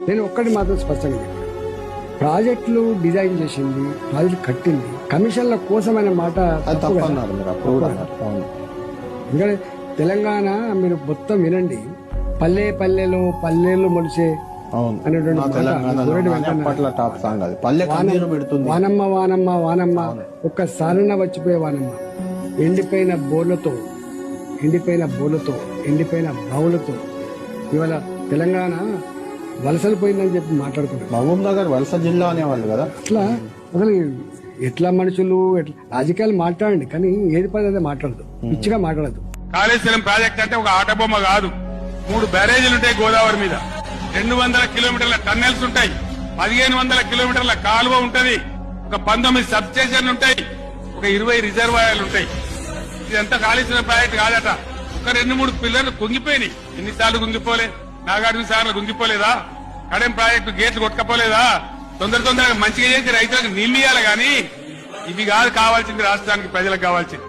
నేను ఒక్కటి మాత్రం స్పష్టంగా చెప్పాను, ప్రాజెక్టులు డిజైన్ చేసింది, ప్రాజెక్టు కట్టింది, కమిషన్ల కోసమైన మాట తప్పు కదా. ఎందుకంటే తెలంగాణ మీరు మొత్తం వినండి, పల్లె పల్లెలో పల్లెలు మొలిసే వానమ్మ వానమ్మ వానమ్మ ఒక్కసారన్నా వచ్చిపోయే వానమ్మ, ఎండిపోయిన బోర్లతో ఎండిపోయిన బావులతో ఇవాళ తెలంగాణ వలసలు పోయిందని చెప్పి మాట్లాడుకున్నారు. మహబూబ్ నగర్ వలస జిల్లా అనేవాళ్ళు కదా. అట్లా అసలు ఎట్లా మనుషులు ఎట్లా రాజకీయాలు మాట్లాడండి, కానీ ఏది పని మాట్లాడదు, పిచ్చిగా మాట్లాడదు. కాళేశ్వరం ప్రాజెక్ట్ అంటే ఒక ఆటబొమ్మ కాదు. 3 బ్యారేజీలు ఉంటాయి గోదావరి మీద, 200 కిలోమీటర్ల టన్నెల్స్ ఉంటాయి, 1500 కిలోమీటర్ల కాలువ ఉంటది, ఒక 19 సబ్ స్టేషన్లు ఉంటాయి, ఒక 20 రిజర్వాయర్లు ఉంటాయి. ఇదంతా కాళేశ్వరం ప్రాజెక్ట్ కాదట. ఒక 2-3 పిల్లర్లు కుంగిపోయినాయి. ఎన్నిసార్లు కుంగిపోలే? నాగార్జున సార్లు కుంగిపోలేదా? కడెం ప్రాజెక్టు గేట్లు కొట్టుకపోలేదా? తొందరగా మంచిగా చేసి రైతులకు నీళ్లు ఇయ్యాలి, గాని ఇవి కాదు కావాల్సింది, రాష్ట్రానికి ప్రజలకు కావాల్సింది.